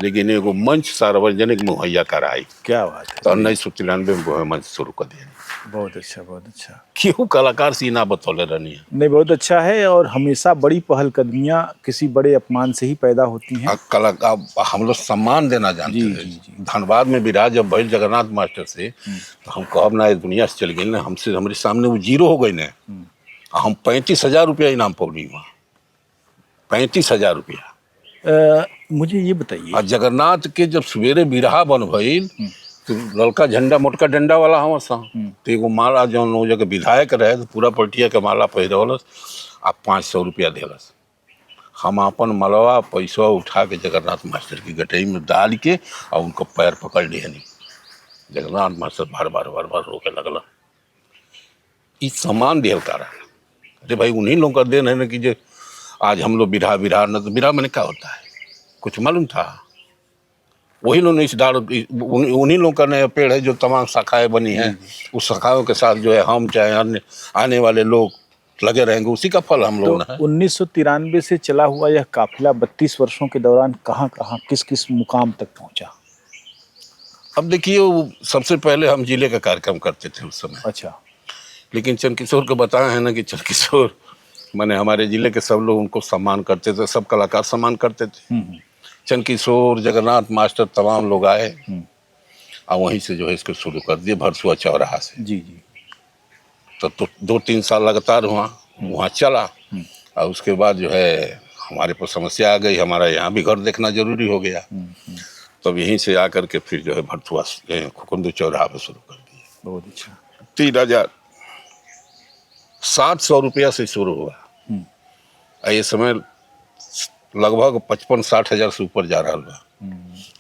लेकिन एगो मंच सार्वजनिक मुहैया कराई। क्या बात है। तो 1993 में वो मंच शुरू कर दिया। बहुत अच्छा, बहुत अच्छा। क्यों कलाकार सीना बतौले रहनी है। नहीं, बहुत अच्छा है। और हमेशा बड़ी पहलकदमियां किसी बड़े अपमान से ही पैदा होती हैं। कलाकार हम लोग सम्मान देना जानते हैं। धनबाद में विराज जब भइल जगन्नाथ मास्टर से, तो हम कहब ना दुनिया से चल गई ना, हमसे हमारे सामने वो जीरो हो गई ना। हम 35,000 रुपया इनाम पौनी हुआ, 35,000 रुपया। मुझे ये बताइए, और जगन्नाथ के जब सवेरे बिरहा बन भइल तो लड़का झंडा मोटका डंडा वाला हम तो एगो माला जौन वो जगह विधायक रहे तो पूरा पलटिया के माला पहिरवलस आ 500 रुपया दिलस। हम अपन मलवा पैसा उठा के जगन्नाथ मास्टर की गटई में डाल के और उनको पैर पकड़ लिए। नहीं, जगन्नाथ मास्टर बार बार रोके लगल। इस सम्मान दियल का रहा। अरे भाई उन्हीं लोगों का देन है ना कि जो आज हम लोग बिरहा न तो बिरहा मैंने क्या होता है कुछ मालूम था। वही लोग इस डाल उन्हीं लोगों का नया पेड़ है जो तमाम शाखाएं बनी हैं। उस शाखाओं के साथ जो है हम चाहे अन्य आने वाले लोग लगे रहेंगे, उसी का फल हम लोग तो 1993 से चला हुआ यह काफिला 32 वर्षों के दौरान कहाँ कहाँ किस किस मुकाम तक पहुँचा? अब देखिए, सबसे पहले हम जिले का कार्यक्रम करते थे उस समय। अच्छा। लेकिन चंद्रकिशोर को बताया है ना कि चंद्रकिशोर मैंने हमारे जिले के सब लोग उनको सम्मान करते थे, सब कलाकार सम्मान करते थे। चंद्रकिशोर, जगन्नाथ मास्टर तमाम लोग आए और वहीं से जो है इसको शुरू कर दिए भरसुआ चौराहा से। जी जी। तो 2-3 साल लगातार वहाँ चला। और उसके बाद जो है हमारे पर समस्या आ गई, हमारा यहाँ भी घर देखना जरूरी हो गया। तब यहीं से आकर के फिर जो है भरथुआ खुकुंदू चौराहा पे शुरू कर दिए। बहुत अच्छा। 3,700 रुपया से शुरू हुआ। ये समय लगभग 55-60 हजार से ऊपर जा रहा बा।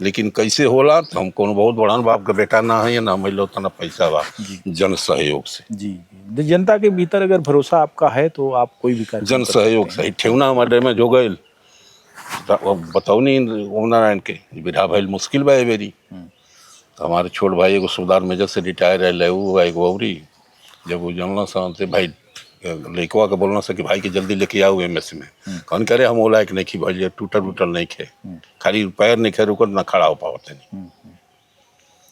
लेकिन कैसे होला तो हम कोनो बहुत बड़ान बाप का बेटा ना है, ना मिलो उतना पैसा बा, जन सहयोग से। जी जी, जनता के भीतर अगर भरोसा आपका है तो आप कोई भी कार्य जन सहयोग से ही ठेवना हमारे में जो गए बतौनी ओम नारायण के बिरहा भइल मुश्किल बा बेरी। तो हमारे छोट भाई एगो सूबेदार मेजर से रिटायर है वो एगो अवरी जब वो जानना से भाई लड़कवा के बोलना से कि भाई के जल्दी लेके आओ एमएस में। कौन करे हम ओला एक नहीं भाई टूटल उटल नहीं खे, खाली पैर नहीं खे रुकल ना खड़ा हो पावत नहीं।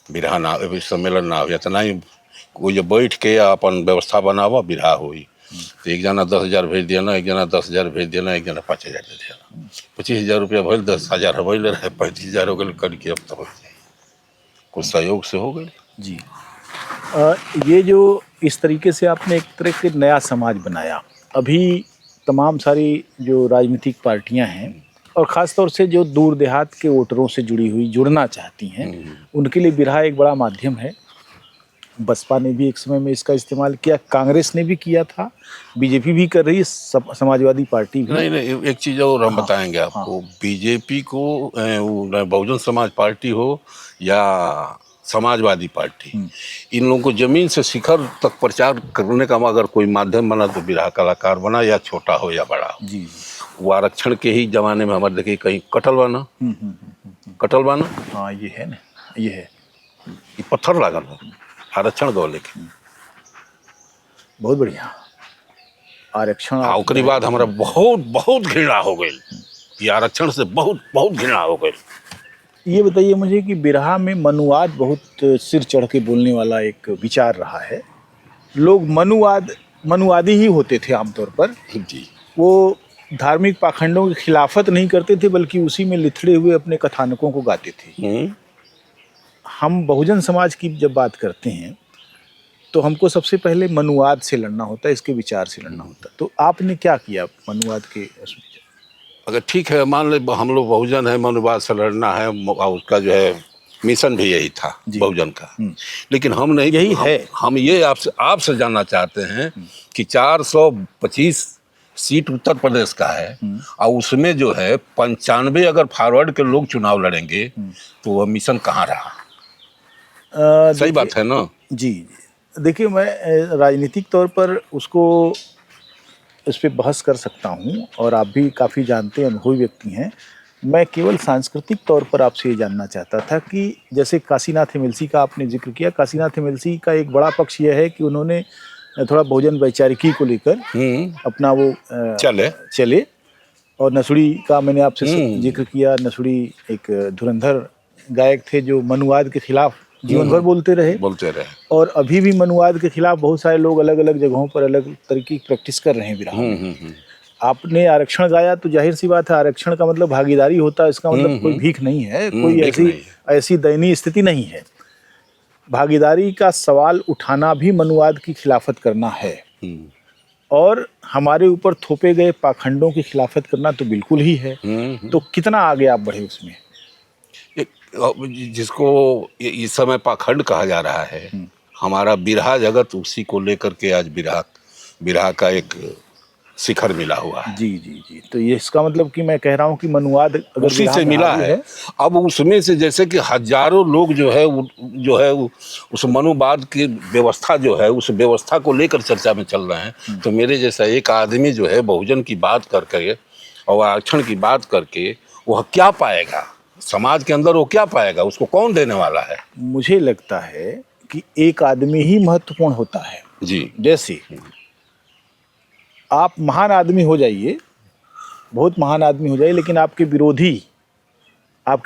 बिरहा ना सम्मेलन ना हो तो नहीं कोई जब बैठ के अपन व्यवस्था बनावा बिरहा हुई। तो एक जना 10,000 भेज दिया ना, एक जना 10,000 भेज दिया ना, एक जना 5,000 दे दिया। 25,000 रुपया भैल, 10,000 भैल रहे, 35,000 हो गए करके अब तक कुछ सहयोग से हो गए। जी। ये जो इस तरीके से आपने एक तरह के नया समाज बनाया, अभी तमाम सारी जो राजनीतिक पार्टियां हैं और ख़ास तौर से जो दूर देहात के वोटरों से जुड़ना चाहती हैं, उनके लिए बिरहा एक बड़ा माध्यम है। बसपा ने भी एक समय में इसका इस्तेमाल किया, कांग्रेस ने भी किया था, बीजेपी भी कर रही है, समाजवादी पार्टी भी। नहीं एक चीज़ और हम बताएंगे आपको। बीजेपी को बहुजन समाज पार्टी हो या समाजवादी पार्टी, इन लोगों को जमीन से शिखर तक प्रचार करने का अगर कोई माध्यम बना तो बिरहा कलाकार बना, या छोटा हो या बड़ा हो। जी। वो आरक्षण के ही जमाने में हमारे देखिए कहीं कटल बाना, कटल बाना। हाँ ये है ना, ये है, ये पत्थर लागल आरक्षण दो लेके। बहुत बढ़िया आरक्षण। ओकरी बाद हमारा बहुत घृणा हो गई, ये आरक्षण से बहुत घृणा हो गई। ये बताइए मुझे कि बिरहा में मनुवाद बहुत सिर चढ़ के बोलने वाला एक विचार रहा है। लोग मनुवादी ही होते थे आमतौर पर। जी। वो धार्मिक पाखंडों की खिलाफत नहीं करते थे, बल्कि उसी में लिथड़े हुए अपने कथानकों को गाते थे। हम बहुजन समाज की जब बात करते हैं तो हमको सबसे पहले मनुवाद से लड़ना होता है, इसके विचार से लड़ना होता है। तो आपने क्या किया मनुवाद के उसमें? अगर ठीक है, मान ले हम लोग बहुजन है, मनुवाद से लड़ना है, उसका जो है मिशन भी यही था बहुजन का। लेकिन हम नहीं, यही है। हम ये आपसे जानना चाहते हैं कि 425 सीट उत्तर प्रदेश का है और उसमें जो है 95 अगर फॉरवर्ड के लोग चुनाव लड़ेंगे तो वह मिशन कहाँ रहा? सही बात है ना? जी। देखिए, मैं राजनीतिक तौर पर उसको इस पर बहस कर सकता हूँ और आप भी काफ़ी जानते हैं, अनुभवी व्यक्ति हैं। मैं केवल सांस्कृतिक तौर पर आपसे ये जानना चाहता था कि जैसे काशीनाथ एमएलसी का आपने जिक्र किया, काशीनाथ एमएलसी का एक बड़ा पक्ष यह है कि उन्होंने थोड़ा बहुजन वैचारिकी को लेकर अपना वो चले। और नसुड़ी का मैंने आपसे जिक्र किया, नसुड़ी एक धुरंधर गायक थे जो मनुवाद के खिलाफ जीवन भर बोलते रहे। और अभी भी मनुवाद के खिलाफ बहुत सारे लोग अलग अलग जगहों पर अलग तरीके की प्रैक्टिस कर रहे हैं बिरहा। आपने आरक्षण गाया तो जाहिर सी बात है, आरक्षण का मतलब भागीदारी होता है, इसका मतलब कोई भीख नहीं है, कोई ऐसी दयनीय स्थिति नहीं है। भागीदारी का सवाल उठाना भी मनुवाद की खिलाफत करना है, और हमारे ऊपर थोपे गए पाखंडों की खिलाफत करना तो बिल्कुल ही है। तो कितना आगे आप बढ़े उसमें? जिसको इस समय पाखंड कहा जा रहा है, हमारा बिरहा जगत उसी को लेकर के आज बिरहा का एक शिखर मिला हुआ है। जी जी जी। तो ये इसका मतलब कि मैं कह रहा हूँ कि मनुवाद अगर उसी से मिला है। अब उसमें से जैसे कि हजारों लोग जो है उस मनुवाद की व्यवस्था जो है, उस व्यवस्था को लेकर चर्चा में चल रहे हैं। तो मेरे जैसा एक आदमी जो है बहुजन की बात करके और आरक्षण की बात करके वह क्या पाएगा समाज के अंदर? वो क्या पाएगा? उसको कौन देने वाला है? मुझे लगता है कि एक आदमी ही महत्वपूर्ण होता है। जी। जैसे आप महान आदमी हो जाइए, बहुत महान आदमी हो जाइए, लेकिन आपके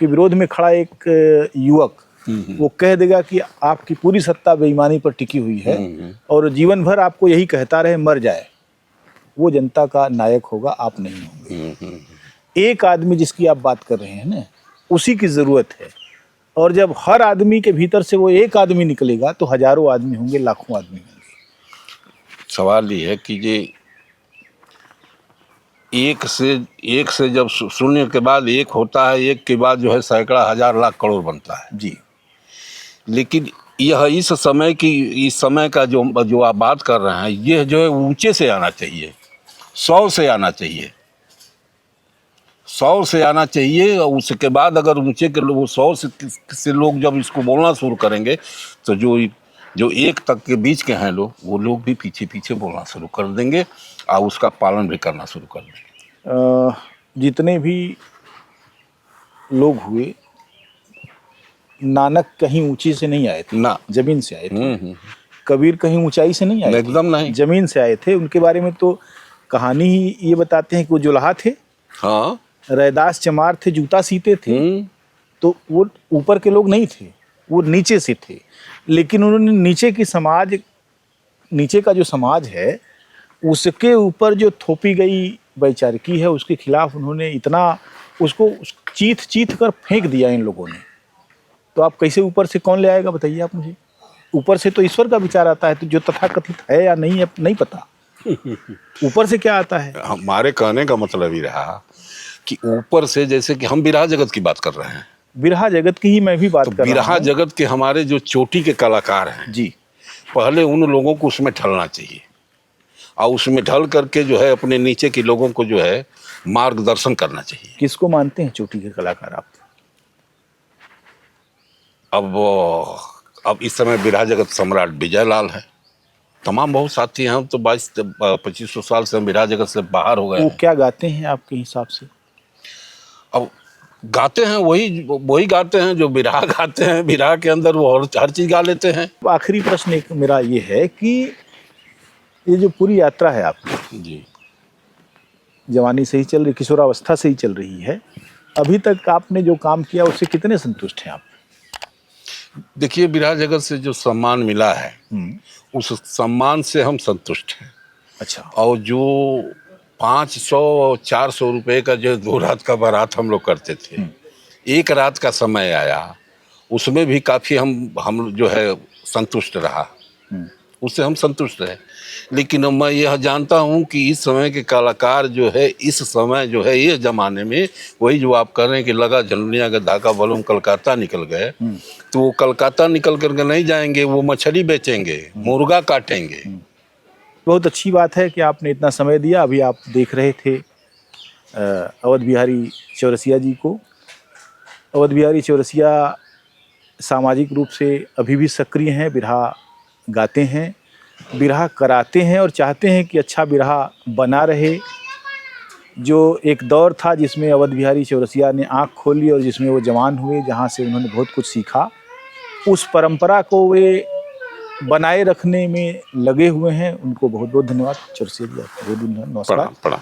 विरोध में खड़ा एक युवक वो कह देगा कि आपकी पूरी सत्ता बेईमानी पर टिकी हुई है और जीवन भर आपको यही कहता रहे मर जाए, वो जनता का नायक होगा, आप नहीं होंगे। एक आदमी जिसकी आप बात कर रहे हैं ना, उसी की ज़रूरत है। और जब हर आदमी के भीतर से वो एक आदमी निकलेगा तो हजारों आदमी होंगे, लाखों आदमी होंगे। सवाल ये है कि ये एक से जब शून्य के बाद एक होता है, एक के बाद जो है सैकड़ा, हजार, लाख, करोड़ बनता है जी। लेकिन यह इस समय का जो आप बात कर रहे हैं, यह जो है ऊंचे से आना चाहिए, 100 से आना चाहिए, 100 से आना चाहिए। और उसके बाद अगर ऊंचे के लोग 100 से लोग जब इसको बोलना शुरू करेंगे तो जो एक तक के बीच के हैं लोग, वो लोग भी पीछे पीछे बोलना शुरू कर देंगे और उसका पालन भी करना शुरू कर देंगे। जितने भी लोग हुए, नानक कहीं ऊंची से नहीं आए थे ना, जमीन से आए थे। कबीर कहीं ऊंचाई से नहीं आए थे, एकदम नहीं, जमीन से आए थे। उनके बारे में तो कहानी ही ये बताते हैं कि वो जुलाहा थे, हाँ, रैदास चमार थे, जूता सीते थे। तो वो ऊपर के लोग नहीं थे, वो नीचे से थे। लेकिन उन्होंने नीचे का जो समाज है उसके ऊपर जो थोपी गई वैचारिकी है, उसके खिलाफ उन्होंने इतना उसको चीथ कर फेंक दिया इन लोगों ने। तो आप कैसे ऊपर से कौन ले आएगा, बताइए आप मुझे। ऊपर से तो ईश्वर का विचार आता है, तो जो तथाकथित है या नहीं है नहीं पता। ऊपर से क्या आता है? हमारे कहने का मतलब ही रहा कि ऊपर से, जैसे कि हम बिरहा जगत की बात कर रहे हैं, बिरहा जगत की ही मैं भी बात कर रहा हूं। बिरहा जगत के हमारे जो चोटी के कलाकार हैं जी, पहले उन लोगों को उसमें ढलना चाहिए और उसमें ढल करके जो है अपने नीचे के लोगों को जो है मार्गदर्शन करना चाहिए। किसको मानते हैं चोटी के कलाकार आप? अब इस समय बिरहा जगत सम्राट विजय लाल है, तमाम बहुत साथी हैं। हम तो 22-25 साल से हम बिरहा जगत से बाहर हो गए वो हैं। क्या गाते हैं आपके हिसाब से? अब गाते हैं वही गाते हैं जो बिरहा गाते हैं, बिरहा के अंदर वो हर चीज गा लेते हैं। आखिरी प्रश्न एक मेरा ये है कि ये जो पूरी यात्रा है आपकी, जी, जवानी से ही चल रही, किशोरावस्था से ही चल रही है, अभी तक आपने जो काम किया उससे कितने संतुष्ट हैं आप? देखिए, बिरहा जगत से जो सम्मान मिला है उस सम्मान से हम संतुष्ट हैं। अच्छा। और जो 500-400 रुपए का जो 2 रात का बारात हम लोग करते थे, 1 रात का समय आया, उसमें भी काफ़ी हम जो है संतुष्ट रहा, उससे हम संतुष्ट रहे। लेकिन मैं यह जानता हूँ कि इस समय के कलाकार जो है, इस समय जो है, ये ज़माने में वही जो आप कर रहे हैं कि लगा झंडुनिया का धागा बलूम कलकत्ता निकल गए, तो वो कलकत्ता निकल करके नहीं जाएंगे, वो मछली बेचेंगे, मुर्गा काटेंगे। बहुत अच्छी बात है कि आपने इतना समय दिया। अभी आप देख रहे थे अवध बिहारी चौरसिया जी को। अवध बिहारी चौरसिया सामाजिक रूप से अभी भी सक्रिय हैं, बिरहा गाते हैं, बिरहा कराते हैं और चाहते हैं कि अच्छा बिरहा बना रहे। जो एक दौर था जिसमें अवध बिहारी चौरसिया ने आँख खोली और जिसमें वो जवान हुए, जहाँ से उन्होंने बहुत कुछ सीखा, उस परंपरा को वे बनाए रखने में लगे हुए हैं। उनको बहुत बहुत धन्यवाद चौरसिया जी, आपको बहुत बहुत नमस्कार। प्रणाम।